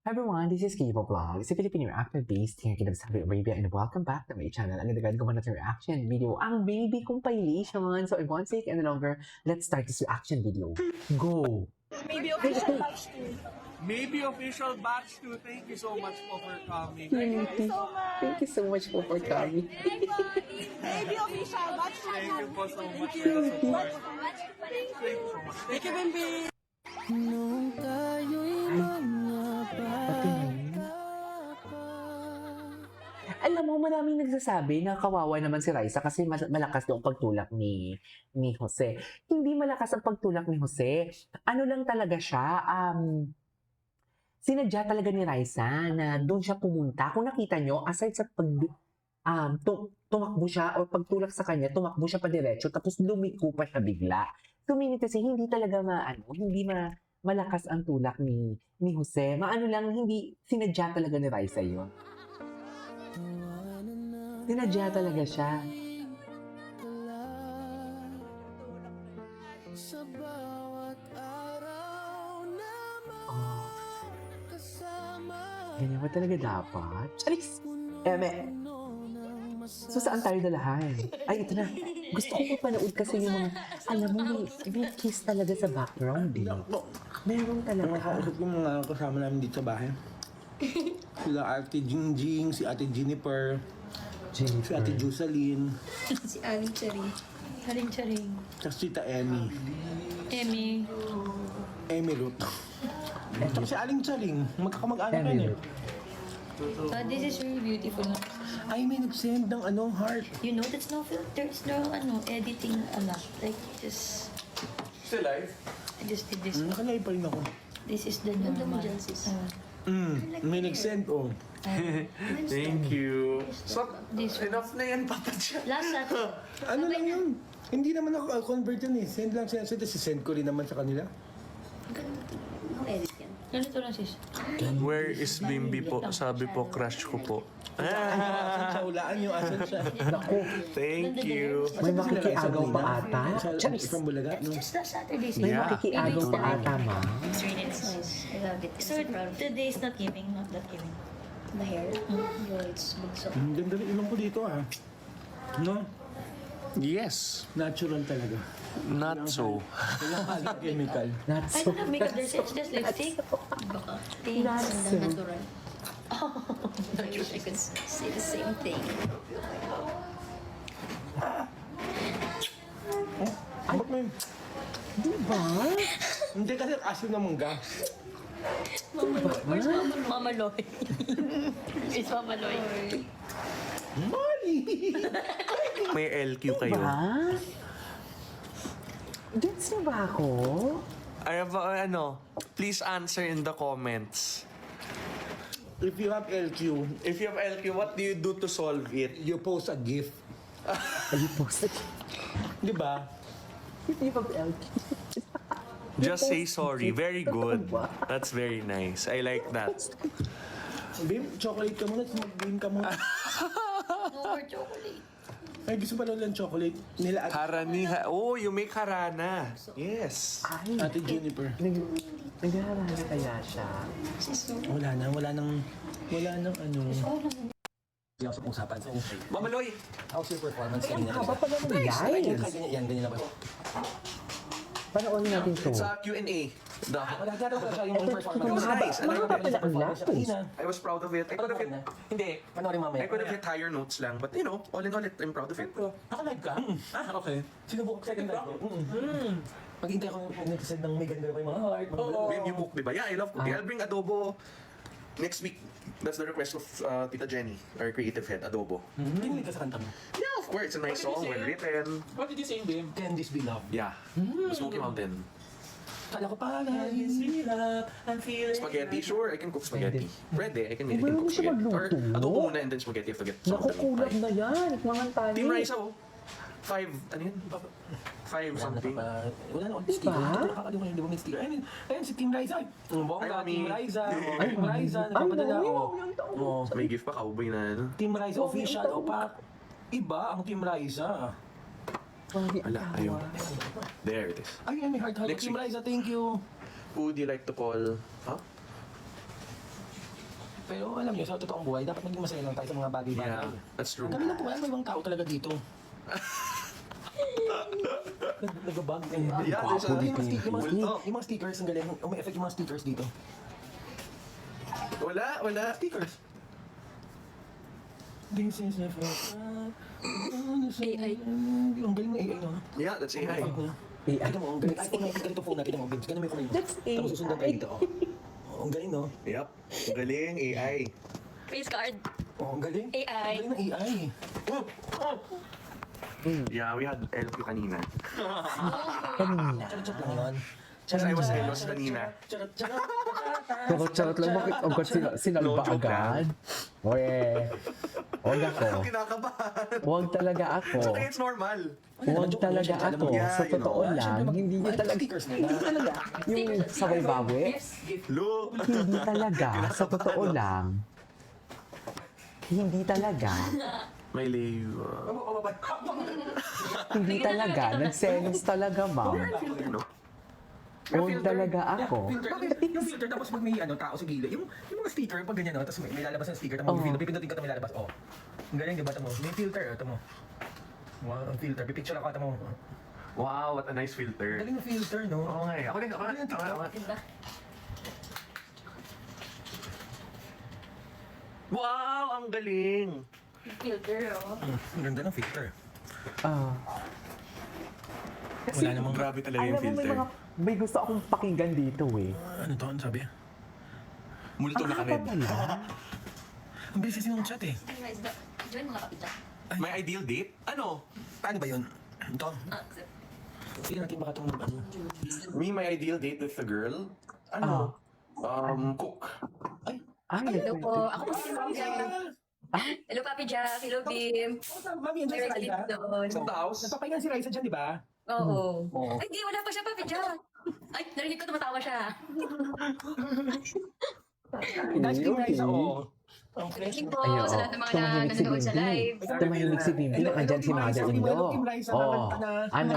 Hi everyone, this is Kibo Vlog. It's a Filipino reactor based here in Saudi Arabia and welcome back to my channel. Ang nagagawin ko man natin reaction video, ang baby compilation. So I won't take any longer. Let's start this reaction video. Go! Maybe official batch 2. Maybe official batch 2. Thank you so much for coming. Thank you so much for coming. Maybe official batch 2. Thank you so much for the support. Thank you so much. Thank you, Bimbi. Nung tayo'y mga bata. Alam mo, maraming nagsasabi na kawawa naman si Raisa kasi malakas daw ang pagtulak ni Jose. Hindi malakas ang pagtulak ni Jose. Ano lang talaga siya, sinadya talaga ni Raisa na doon siya pumunta. Kung nakita nyo, aside sa tumakbo siya o pagtulak sa kanya, tumakbo siya pa diretso tapos lumiko pa siya bigla. So, meaning kasi hindi talaga malakas ang tulak ni Jose. Maano lang, hindi sinadya talaga ni Raisa yun. Sinadya talaga siya. Sa bawat araw naman kasama. Ganyan ba talaga dapat? Charis! Eme! So, saan tayo dalahan? Ay, ito na. Gusto ko mapanood kasi yung mga, alam mo, may kiss talaga sa background eh. Meron talaga. Nakakausap ko mga kasama namin dito sa bahay. Sila Ate Jingjing, si Ate Jennifer, si Ate Jocelyn, Si Aling Charing. Aling Charing. tapos si Tita Emmy. Emmy. Emmy Ruth. Tapos si Aling Charing, magkakamag-anak Emmy yan eh. Ruth. This is really beautiful. No? Ay, may nag-send ng heart. You know, there's no filters, no editing, like just, Still live? I just did this. Nakalive pa rin ako. This is the normal. May nag-send Thank you. So, This enough na yan, Papa Jan. Last Saturday. Ano lang yun? Hindi naman ako convert yun eh. Send lang siya. So, send ko rin naman sa kanila. Ganito lang sis. Where is Bimbi po? Sabi po, crush ko po. Asan siya? Hulaan yung asan siya. Naku, Thank you. may makikiagaw pa ata. Charis! From Bulaga, no? Just last Saturday. May Yeah. makikiagaw pa ata, ma. It's really nice. I love it. So today is not giving, not that giving. The hair? No, it's bugso. Ang ganda rin ilong ko dito ah. No? Yes. Natural talaga. Not so. Walang halos chemical. Not I so. don't have makeup. There's just lipstick. Baka. Thanks. Not And so. then natural. Oh, I wish I could say the same thing. Ba't may... Diba? Hindi kasi asin na mangga. Where's Mama Loy? It's Mama Loy. Molly! May LQ kayo. Ba? Gets niyo ba ako? I have, please answer in the comments. If you have LQ, If you have LQ, what do you do to solve it? you post a GIF. Ay, posted. Di ba? Hindi pa LQ. Just say sorry. Very good. That's very nice. I like that. Bim, chocolate ka muna, mag-green ka muna. No more chocolate. Ay, gusto pa lang chocolate. Nila at Haraniha. Oh, you make harana. Yes. Ay, Ate Jennifer. naghaharana kaya siya. Wala nang ano. Hindi ako sa usapan. So, Mamaloy. how's your performance Ang kanina? haba pala ng guys. Ganyan na ba? Panoorin natin to. Sa Q&A. Wala dito siya yung It was performance. nice. I Mahaba like pala it. ang lapis. I was proud of it. I could have hit... Hindi. Panoorin mamaya. I could have hit higher notes lang. But, all in all, I'm proud of it. Naka-live ka? Okay. Sinubok second live ko? Pag-intay ko nag-send ng may ganda pa yung mga heart. When you cook, diba? Yeah, I love cooking. I'll bring adobo next week. That's the request of Tita Jenny, our creative head, adobo. Kinilig ka sa kanta mo. Yeah, of course. It's a nice song, well written. What did you say, Bim? Can this be love? Yeah. Smoky Mountain. Kala ko pala yung love. I'm feeling... Spaghetti, sure. I can cook spaghetti. Pwede, I can Marunong cook siya spaghetti. Or magluto. adobo muna and then spaghetti if to get some of Naku, the kulang pie. na yan. Ikmangan tayo. Team Raisa, 5, ano yun? 5 something. Wala na ulit sticker. Nakakaliw kayo, di ba may sticker? Ayun, si Team Raisa. Bongga, Ay, Team mami. Raisa. Team Raisa, nagpapadala Ay, ako. yung taon. Oh, May gift pa, cowboy na ano. Team Raisa official. O pa, iba ang Team Raisa. Ala, ayun. There it is. Ay, may heart. Next Team week. Raisa, thank you. Who would you like to call? Huh? Pero alam niyo, sa totoong buhay, dapat maging masaya lang tayo sa mga bagay-bagay. Yeah, that's true. Kami lang po, wala ibang tao talaga dito. Nag-bag. Yeah, there's Yung mga stickers, ang galing. May effect yung mga stickers dito. Wala. Stickers. This is the first AI. Ang galing ng AI, no? Yeah, that's AI. Tignan mo, ang galing. Ay, ganito po natin mo, Vince. Ganun mo yung kamay mo. That's AI. Tapos susundan tayo dito. Oh, ang galing, no? Yep. Galing, AI. Face card. Oh, ang galing. AI. Ang galing ng AI. Yeah, we had LQ kanina. Kanina. Charot-charot lang yun. Kasi I was jealous kanina. Charot-charot lang. Bakit agad sinalba No joke, agad? Oye. Huwag ako. Ako kinakabahan. Huwag talaga ako. It's okay, it's normal. Huwag talaga ako. Yeah, Sa you totoo know. lang, hindi niya talaga. Stickers nila. Talaga. Yung sabay bawi, Lo. hindi talaga. Sa totoo lang. Hindi talaga. May layo. Hindi talaga. Nagselos talaga, ma'am. No? Huwag talaga ako. Filter. Yung filter, tapos pag may tao sa gilid. Yung mga sticker, pag ganyan, no? Tapos may lalabas ng sticker, tapos Oo. may filter, pipindutin ka ito may lalabas. Oh. Ang galing, diba? Tamo. May filter, ito mo. Wow, ang filter. Pipicture ako, ito mo. Wow, what a nice filter. Galing ng filter, no? Oo nga eh. Ako din. Wow, ang galing. Filter, oh. Ang ganda ng filter. Ah. Wala namang... Grabe talaga Alam yung mo, filter. may gusto akong pakinggan dito eh. Ano to? Ano sabi? Multo na Ang ka haba pala. Ang bilis kasi ng chat eh. Anyways, join mga kapita. My ideal date? Ano? Paano ba yun? Ito? Accept. Hindi natin baka itong ano. Me, my ideal date with the girl? Ah. Cook. Ay, Hello po. Ako po si Mia. Hello, Papi Jack. Hello, Bim. Mami, yan May si resident Raisa. doon. Sa house? Nagpapahinga si Raisa dyan, di ba? Oo. Oo. Ay, di. Wala pa siya, Papi Jack. Ay, narinig ko tumatawa siya. Nice kay Raisa, oh. Ang fresh. Thank you po Ayun, sa lahat ng mga tumahimik si nanonood sa Bimbi. live. Tumahimik si Bimbi. Andyan si mother-in-law. Oo. Ano,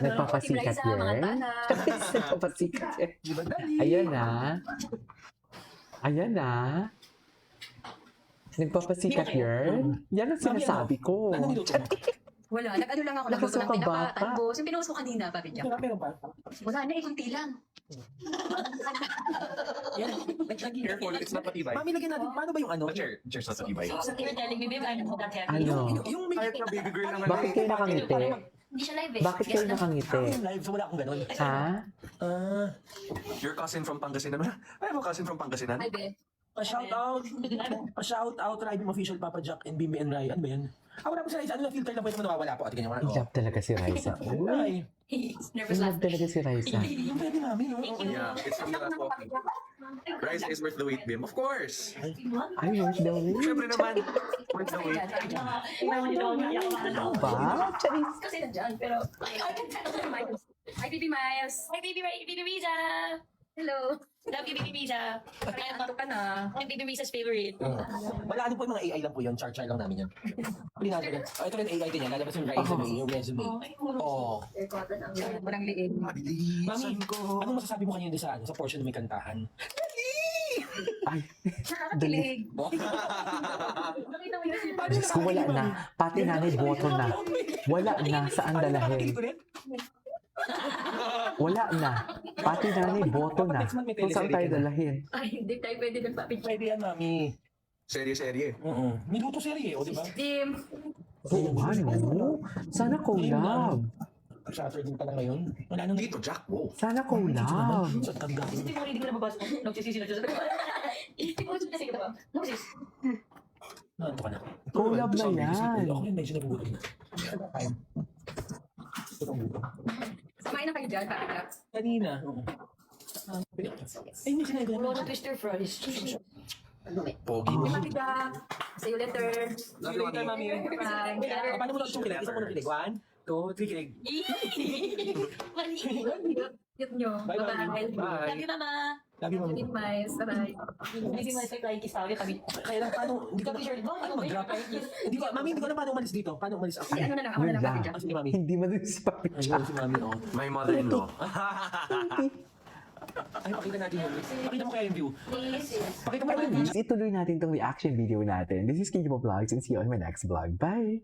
nagpapasikat Team Raisa, mga yun? tana. Nagpapasikat yun. Di ba, dali? Ayan na. Ayan na. Nagpapasikat yun? Yan ang sinasabi ko. Ano niluto mo? Wala. Nag-ano lang ako. Nagluto ng Nakasuka tinapa. bata. Talbos. Yung pinost ko kanina, Papi Jack. Meron pa. Wala na, kunti lang. Yan. Careful, it's not patibay. Mami, lagyan natin. Paano ba yung ano? Chair's not patibay. So, you're telling me, babe, ano mo dati? Ano? Yung may... Kahit na baby girl lang Bakit kayo nakangiti? Hindi siya live eh. Bakit kayo nakangiti? Yung live, so wala akong ganun. Ha? Your cousin from Pangasinan. Ay, mo cousin from Pangasinan? Hi, babe. Pa-shout out. Pa-shout out, Riding Official, Papa Jack, and Bimbi and Ryan. Ano ba yan? Wala po si Raisa. Ano na filter lang pwede mo nawawala po at ganyan. I love talaga si Raisa. Ay. Nervous I love laugh. talaga si Raisa. Yung pwede namin, no? Yeah, it's really not walking. Rice is worth the wait, Bim. Of course. Ay, worth the wait. Siyempre naman, worth the wait. Ano ba? Charis. Kasi nandyan, pero... Hi, Baby Miles. Hi, Baby Riza. Hello. Love you, Baby Riza. Kaya ito ka na. Yung Baby Riza's favorite. Wala ano po yung mga AI lang po yun. Char-char lang namin yan. Pili natin yan. Ito rin AI din yan. Lalabas yung resume, yung resume. Oo. Walang liig. Mami, anong masasabi mo kanina sa, sa portion na may kantahan? Ay, Nakakakilig. Diyos ko, wala na. Pati nanay, boto na. Wala na. Saan dalahin? Wala na. Pati nanay, boto na. Kung saan tayo dalahin? Ay, hindi tayo pwede ng papi. Pwede yan, Mami. Serye. Oo. May luto serye, o di ba? Team. Oo, ano? Sana collab. Shutter din pala ngayon. Wala nang Dito, Jack. Wow. Sana collab. sa tanda. Hindi mo, hindi ko na mabasa. Nagsisisi na siya. Hindi ko na sige ba? Nagsis. Nanto ka na. Collab na yan. Ako rin medyo nagugulat na. Samayin na kayo dyan, Papi Jack. Kanina. Oo. Ay, hindi sinabi ko na. Rono twister fries. Pogi. Papi Jack. See you later. See you later, Mami. Bye. Paano mo lang itong kilig? Isa mo ng kilig? 1, 2, 3 kilig. Mali. Cute nyo. Bye, Mami. Bye-bye. Bye. Love you, Mama. Love you, Mami. Love you, Miles. Bye-bye. Busy Miles, may flying kiss tayo. Kami. Kaya lang, paano? Hindi ko paano mag-drop? Hindi ko, Mami, hindi ko na paano umalis dito. Paano umalis ako? Ay, ano na lang. Ako na Yun lang, Papi lang. Jack. Ah, sige, Mami. Hindi man din si Papi Ayun, si Mami, oh. My mother-in-law. Ay, pakita natin yun. Pakita mo kaya yung view. Please. Pakita mo kaya yung view. Ituloy natin tong reaction video natin. This is Kinyo Vlogs and see you on my next vlog. Bye!